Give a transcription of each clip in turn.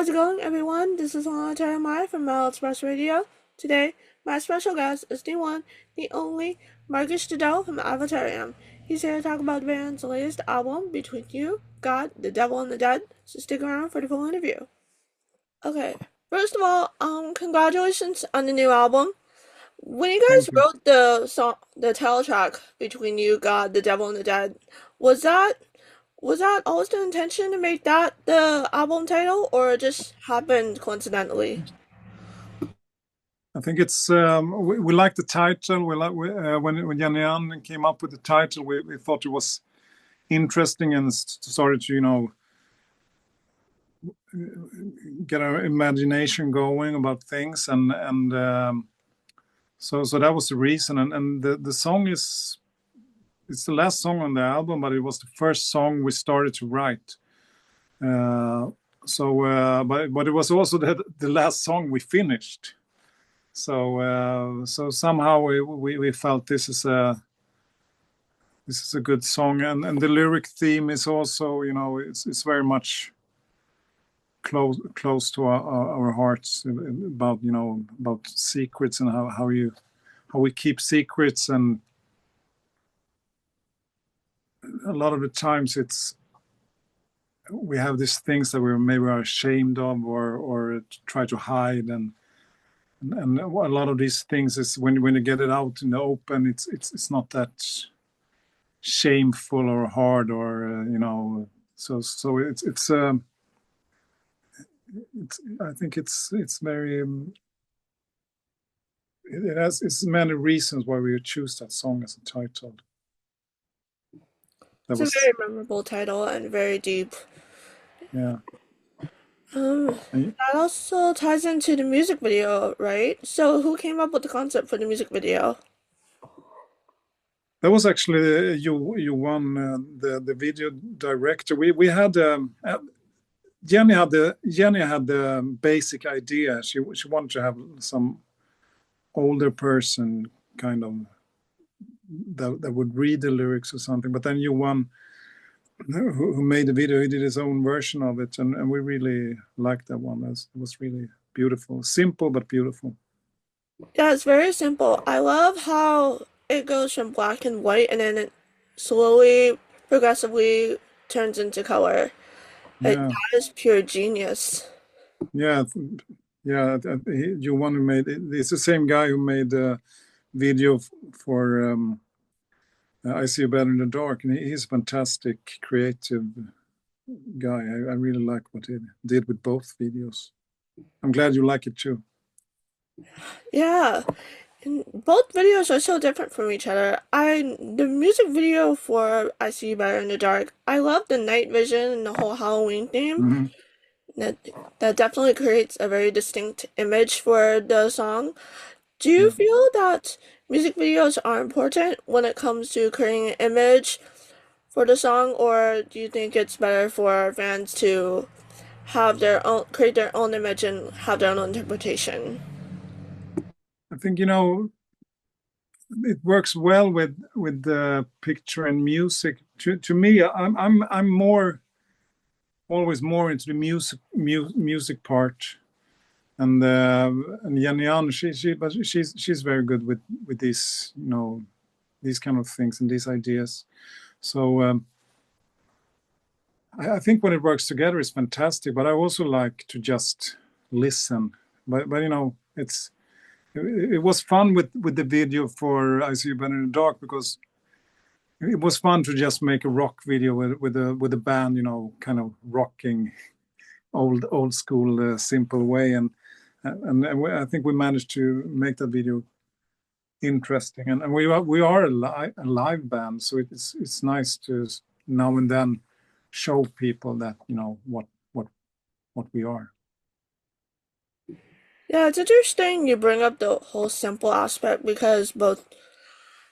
How's it going, everyone? This is Lana Teramae from Metal Express Radio. Today, my special guest is the one, the only, Marcus Jidell from Avatarium. He's here to talk about the band's latest album, Between You, God, the Devil, and the Dead, so stick around for the full interview. Okay, first of all, congratulations on the new album. When you guys Thank you. wrote the song, the title track, Between You, God, the Devil, and the Dead, was that was that always the intention to make that the album title, or it just happened coincidentally? I think it's we like the title. When Jan came up with the title, we thought it was interesting and started to get our imagination going about things and so that was the reason. And the song it's the last song on the album, but it was the first song we started to write. But it was also the last song we finished. So somehow we felt this is a good song, and the lyric theme is also it's very much close to our hearts about about secrets and how we keep secrets, and a lot of the times we have these things that we maybe are ashamed of or try to hide, and a lot of these things is when you get it out in the open, it's not that shameful or hard or so I think it's very it's many reasons why we choose that song as a title. It's a very memorable title and very deep. Yeah. That also ties into the music video, right? So who came up with the concept for the music video? That was actually you won the video director. We had Jenny had the basic idea. She wanted to have some older person kind of that would read the lyrics or something. But then you won who made the video. He did his own version of it, and we really liked that one. It was really beautiful, simple but beautiful. Yeah, it's very simple. I love how it goes from black and white and then it slowly, progressively turns into color. Like, Yeah. that is pure genius. Yeah, you one who made it. It's the same guy who made the video for I See You Better in the Dark, and he's a fantastic creative guy. I really like what he did with both videos. I'm glad you like it too. Yeah, and both videos are so different from each other. The music video for I See You Better in the Dark, I love the night vision and the whole Halloween theme. Mm-hmm. That definitely creates a very distinct image for the song. Do you Yeah. feel that music videos are important when it comes to creating an image for the song, or do you think it's better for fans to create their own image and have their own interpretation? I think it works well with the picture and music. To me, I'm always more into the music part, and Yan, she's very good with these these kind of things and these ideas. So I think when it works together, it's fantastic. But I also like to just listen. But it was fun with the video for I See You Better in the Dark, because it was fun to just make a rock video with a band, kind of rocking old school simple way, and I think we managed to make that video interesting, and we are a live band, so it's nice to now and then show people that what we are. Yeah, it's interesting you bring up the whole simple aspect because both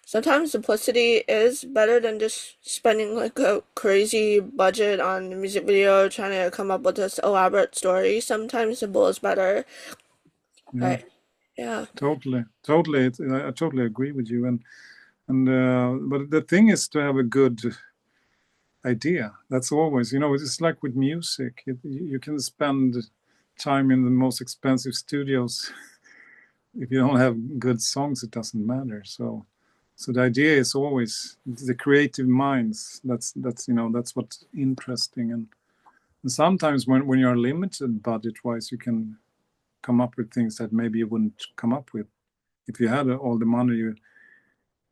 sometimes simplicity is better than just spending like a crazy budget on a music video trying to come up with this elaborate story. Sometimes simple is better. Yeah. Right. Yeah. Totally. I totally agree with you, and but the thing is to have a good idea. That's always, it's like with music. You can spend time in the most expensive studios. If you don't have good songs, it doesn't matter. So the idea is always the creative minds. That's what's interesting. And sometimes when you're limited budget-wise, you can come up with things that maybe you wouldn't come up with if you had all the money.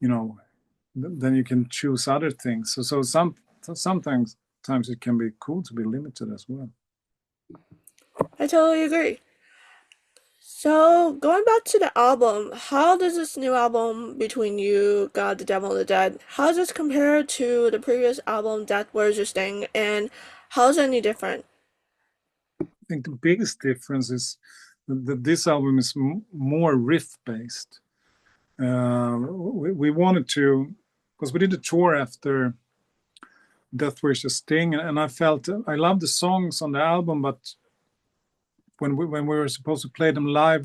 Then you can choose other things. So sometimes it can be cool to be limited as well. I totally agree. So, going back to the album, how does this new album between you, God, the Devil, and the Dead, how does this compare to the previous album, Death Wears Your Sting, and how is it any different? I think the biggest difference is that this album is more riff-based. We wanted to, because we did a tour after Death Wears Your Sting, and I felt I loved the songs on the album, but when we were supposed to play them live,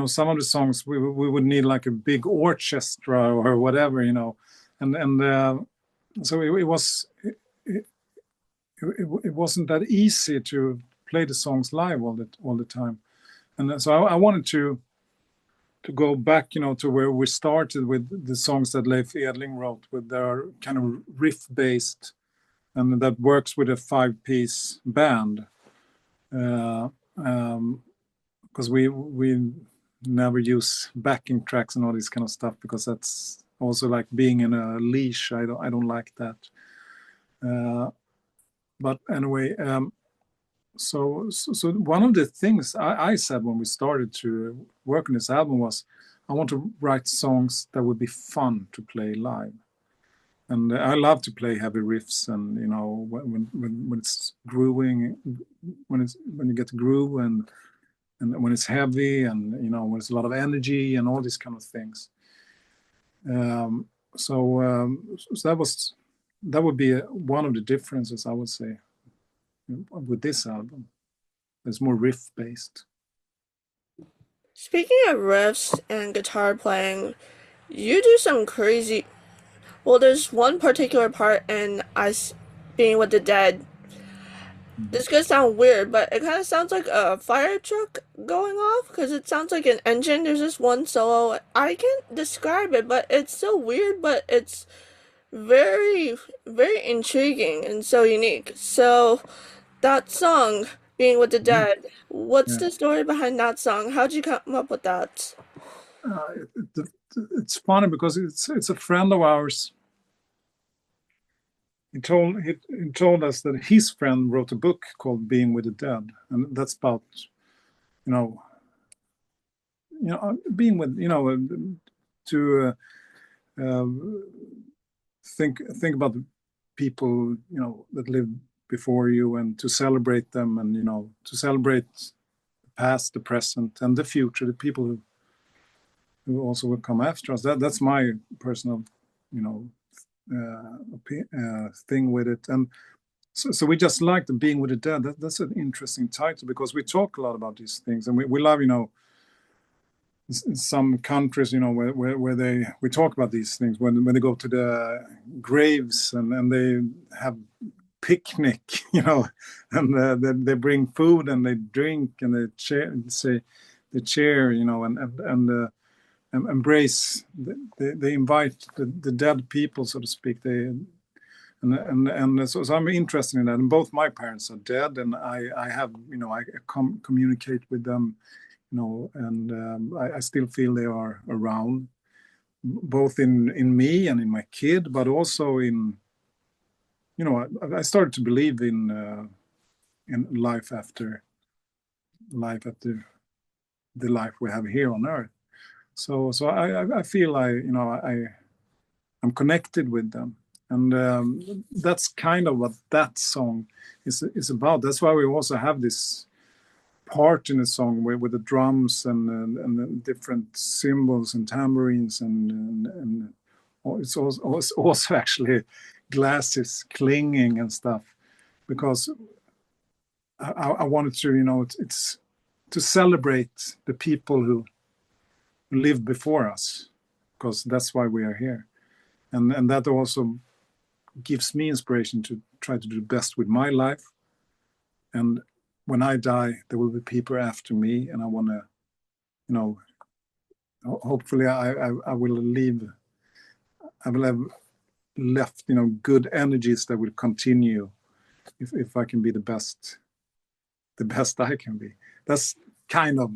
some of the songs we would need like a big orchestra or whatever, and so it wasn't that easy to play the songs live all the time, and so I wanted to go back, to where we started with the songs that Leif Edling wrote, with their kind of riff-based, and that works with a 5-piece band. Because we never use backing tracks and all this kind of stuff, because that's also like being in a leash. I don't like that. But anyway, so one of the things I said when we started to work on this album was, I want to write songs that would be fun to play live. And I love to play heavy riffs, and when it's grooving, when you get the groove, and when it's heavy, and when it's a lot of energy and all these kind of things. So that would be one of the differences, I would say, with this album. It's more riff based. Speaking of riffs and guitar playing, you do some crazy. Well, there's one particular part in Us Being with the Dead. This could sound weird, but it kind of sounds like a fire truck going off, because it sounds like an engine. There's this one solo. I can't describe it, but it's so weird, but it's very, very intriguing and so unique. So, that song, Being with the Dead, what's the story behind that song? How'd you come up with that? It's funny because it's a friend of ours. He told us that his friend wrote a book called Being with the Dead, and that's about being with to think about the people that lived before you, and to celebrate them, and to celebrate the past, the present, and the future, the people who also will come after us. That's my personal thing with it. And so we just like the Being with the Dead. That's an interesting title, because we talk a lot about these things, and we love in some countries where we talk about these things when they go to the graves, and they have picnic, and they bring food and they drink and they cheer, and embrace. They invite the dead people, so to speak. So I'm interested in that. And both my parents are dead, and I have I communicate with them, and I still feel they are around, both in me and in my kid, but also in I started to believe in life after the life we have here on Earth. So I feel I'm connected with them, and that's kind of what that song is about. That's why we also have this part in the song with the drums and the different cymbals and tambourines, and it's also actually glasses clinging and stuff, because I wanted to it's to celebrate the people who lived before us, because that's why we are here, and that also gives me inspiration to try to do the best with my life, and when I die, there will be people after me, and I want to, you know, hopefully I will leave. I will have left, good energies that will continue if I can be the best I can be. That's kind of,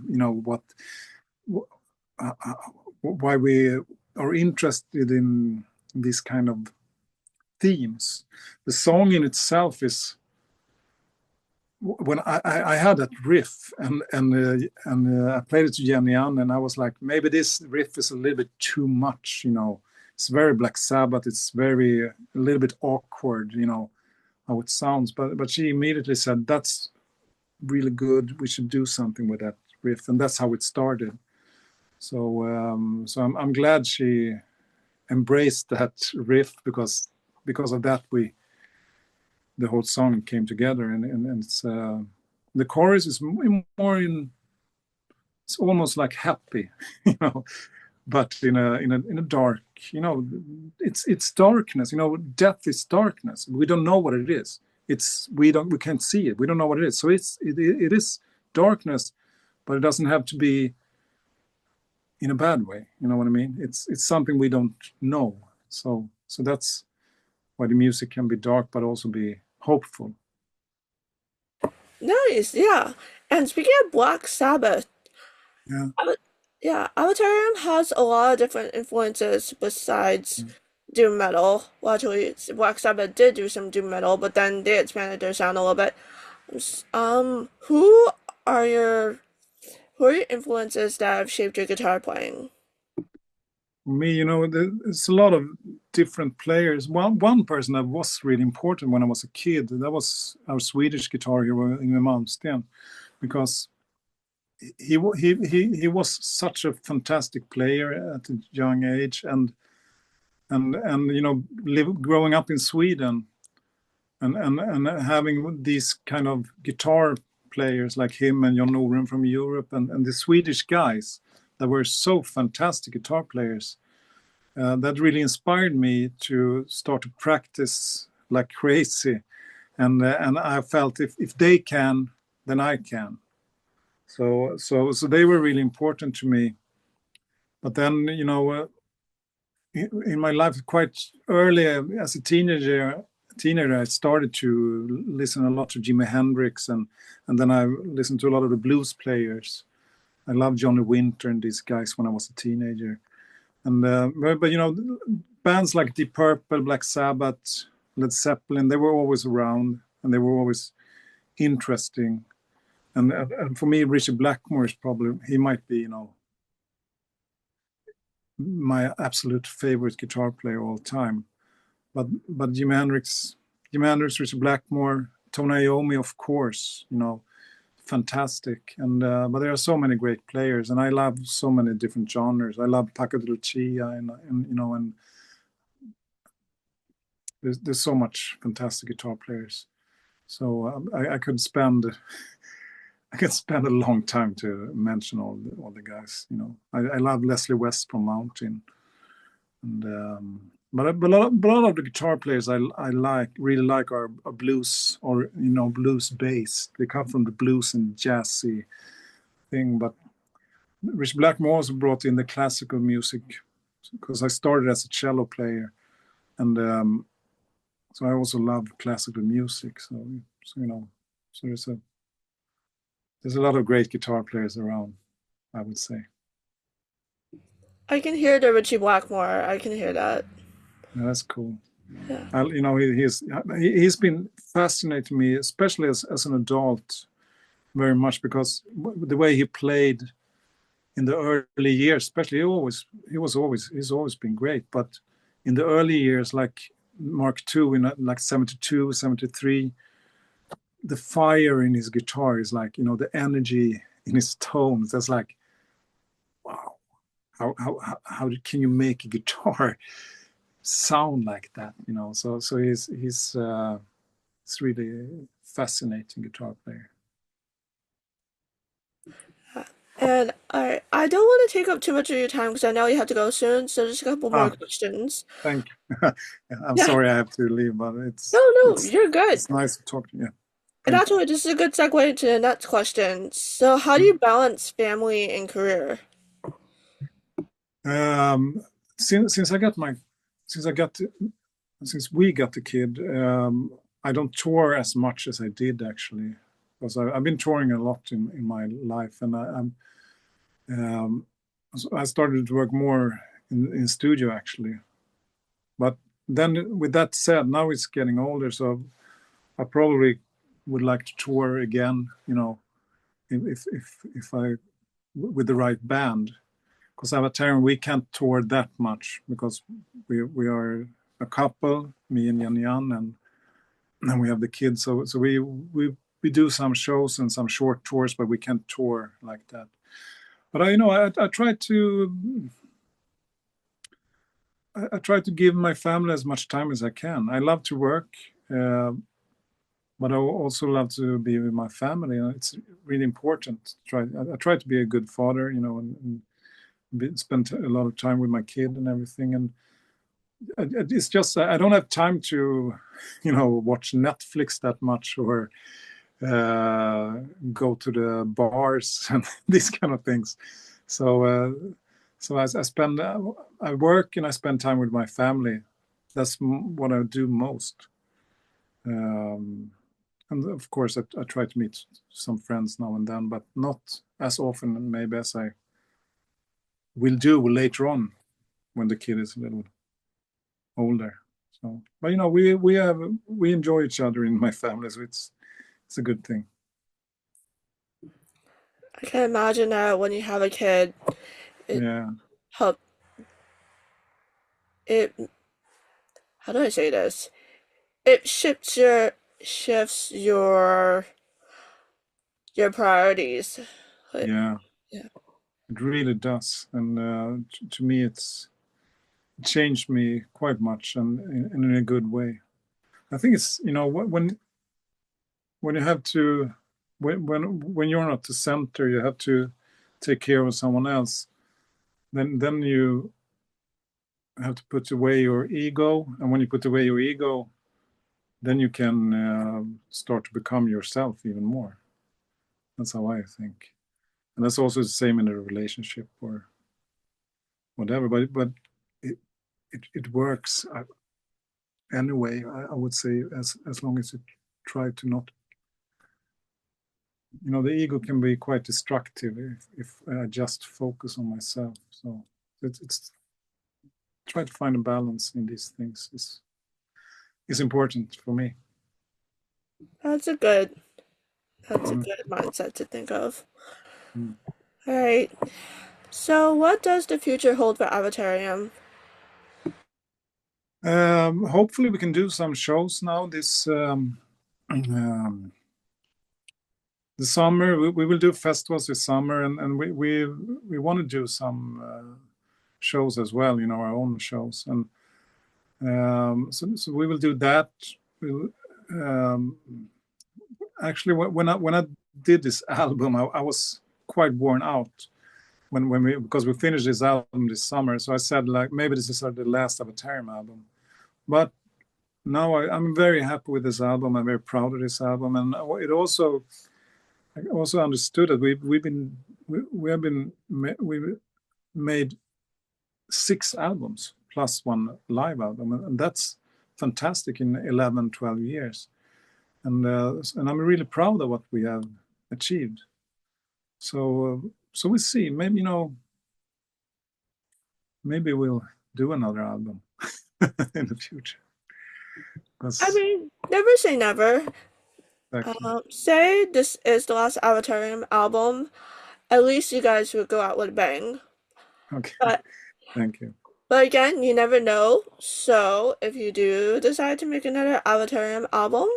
why we are interested in these kind of themes. The song in itself is, when I had that riff and I played it to Jenny Ann, and I was like, maybe this riff is a little bit too much. It's very Black Sabbath. It's a little bit awkward. How it sounds. But she immediately said, that's really good. We should do something with that riff, and that's how it started. So I'm glad she embraced that riff, because of that the whole song came together, and it's the chorus is more it's almost like happy, but in a dark, it's darkness. Death is darkness. We don't know what it is. We can't see it. We don't know what it is. So it is darkness, but it doesn't have to be in a bad way. You know what I mean? It's something we don't know. So that's why the music can be dark, but also be hopeful. Nice, yeah. And speaking of Black Sabbath, Yeah. yeah, Avatarium has a lot of different influences besides doom metal. Well, actually, Black Sabbath did do some doom metal, but then they expanded their sound a little bit. Who are your influences that have shaped your guitar playing? Me, there's a lot of different players. One person that was really important when I was a kid, that was our Swedish guitar hero, Yngwie Malmsteen, because he was such a fantastic player at a young age, and growing up in Sweden, and having these kind of guitar players like him and Jon Noren from Europe, and the Swedish guys that were so fantastic guitar players, that really inspired me to start to practice like crazy, and I felt if they can, then I can. So they were really important to me. But then, in my life, quite early as a teenager, I started to listen a lot to Jimi Hendrix, and then I listened to a lot of the blues players. I loved Johnny Winter and these guys when I was a teenager. And but bands like Deep Purple, Black Sabbath, Led Zeppelin, they were always around, and they were always interesting. And for me, Richard Blackmore is probably, he might be, my absolute favorite guitar player of all time. But Jimi Hendrix, Richard Blackmore, Tony Iommi, of course, fantastic. And but there are so many great players, and I love so many different genres. I love Paco de Lucia, and there's so much fantastic guitar players. So I could spend a long time to mention all the guys. I love Leslie West from Mountain, and but a lot of the guitar players I really like are blues, or blues based. They come from the blues and jazzy thing. But Rich Blackmore also brought in the classical music, because I started as a cello player, and so I also love classical music. So there's a lot of great guitar players around, I would say. I can hear the Richie Blackmore. I can hear that. Yeah, that's cool. Yeah. He's been fascinating me, especially as an adult, very much, because the way he played in the early years, especially, he's always been great. But in the early years, like Mark II, in like 72, 73, the fire in his guitar is like, the energy in his tones. That's like, wow, how can you make a guitar sound like that? So he's really fascinating guitar player. And I don't want to take up too much of your time because I know you have to go soon. So just a couple more questions. Thank you. I'm sorry I have to leave, but No, you're good. It's nice to talk to you. And Thank actually, this is a good segue to the next question. So, how do you. you balance family and career? Um, since I got my since I got since we got the kid, I don't tour as much as I did actually, because I've been touring a lot in my life, and um, so I started to work more in studio actually. But then, with that said, now it's getting older, so I probably would like to tour again. If I with the right band, because Avatarium we can't tour that much because we are a couple, me and Yan, and we have the kids. So we do some shows and some short tours, but we can't tour like that. But I try to I try to give my family as much time as I can. I love to work, uh, but I also love to be with my family. It's really important. I try to be a good father, and spend a lot of time with my kid and everything. And it's just I don't have time to, watch Netflix that much or go to the bars and these kind of things. So I spend I work and I spend time with my family. That's what I do most. Um, and of course, I try to meet some friends now and then, but not as often maybe as I will do later on when the kid is a little older. So, but we enjoy each other in my family, so it's a good thing. I can imagine that when you have a kid, it Yeah, help it. How do I say this? It shifts your priorities. Like, yeah, yeah. it really does. And to me, it's changed me quite much, and in a good way. I think it's when you have to when you're not the center, you have to take care of someone else. Then you have to put away your ego, and when you put away your ego, then you can start to become yourself even more. That's how I think, and that's also the same in a relationship or whatever. But it works anyway. I would say as long as you try to not, the ego can be quite destructive if I just focus on myself. So it's try to find a balance in these things is important for me. That's a good that's a Mm. good mindset to think of. Mm. All right. So, what does the future hold for Avatarium? Hopefully, we can do some shows now this summer. We will do festivals this summer, and we want to do some shows as well. Our own shows, and so we will do that. We'll, um, Actually, when I did this album, I was quite worn out when we because we finished this album this summer. So I said like maybe this is the last Avatarium album, but now I'm very happy with this album. I'm very proud of this album, and it also I also understood that we have been we made 6 albums plus one live album, and that's fantastic in 11, 12 years, and I'm really proud of what we have achieved. So we see. Maybe we'll do another album in the future. I That's mean, never say never. exactly Say this is the last Avatarium album. At least you guys would go out with a bang. okay. But Thank you. but again, you never know. So if you do decide to make another Avatarium album,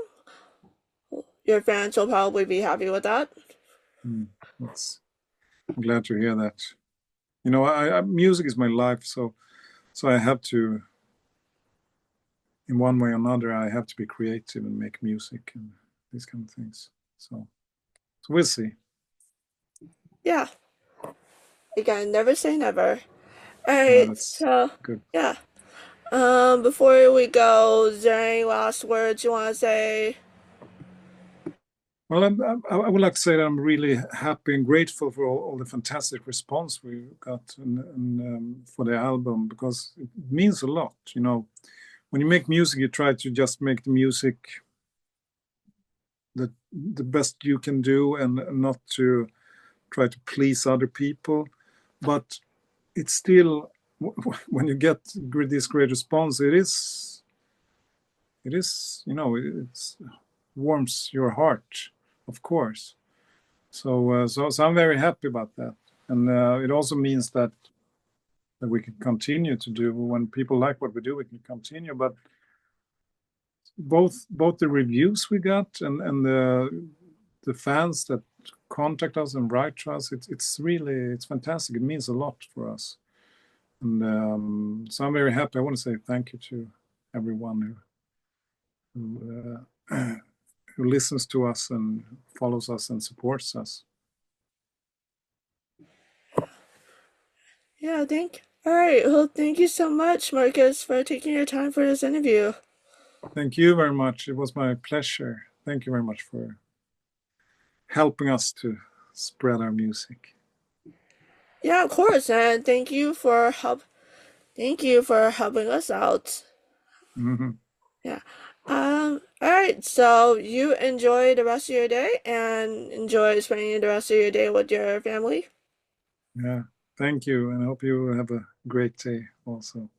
your fans will probably be happy with that. Mm, that's I'm glad to hear that. Music is my life, so I have to, in one way or another, I have to be creative and make music and these kind of things. So we'll see. Yeah. Again, never say never. Alright, That's so good. yeah. Before we go, is there any last words you want to say? Well, I would like to say that I'm really happy and grateful for all the fantastic response we got for the album, because it means a lot. You know, when you make music, you try to just make the music the best you can do, and not to try to please other people. But it's still, when you get this great response, it is, you know, it warms your heart, of course. So I'm very happy about that, and it also means that we can continue to do, when people like what we do, we can continue. But both the reviews we got, and the fans that contact us and write to us, it's really fantastic. It means a lot for us, and so I'm very happy. I want to say thank you to everyone who listens to us and follows us and supports us. Yeah, all right. Well, thank you so much, Marcus, for taking your time for this interview. Thank you very much. It was my pleasure. Thank you very much for helping us to spread our music. Yeah, of course, and thank you for helping us out. Mm-hmm. Yeah. All right. So you enjoy the rest of your day and enjoy spending the rest of your day with your family. Yeah. Thank you, and I hope you have a great day also.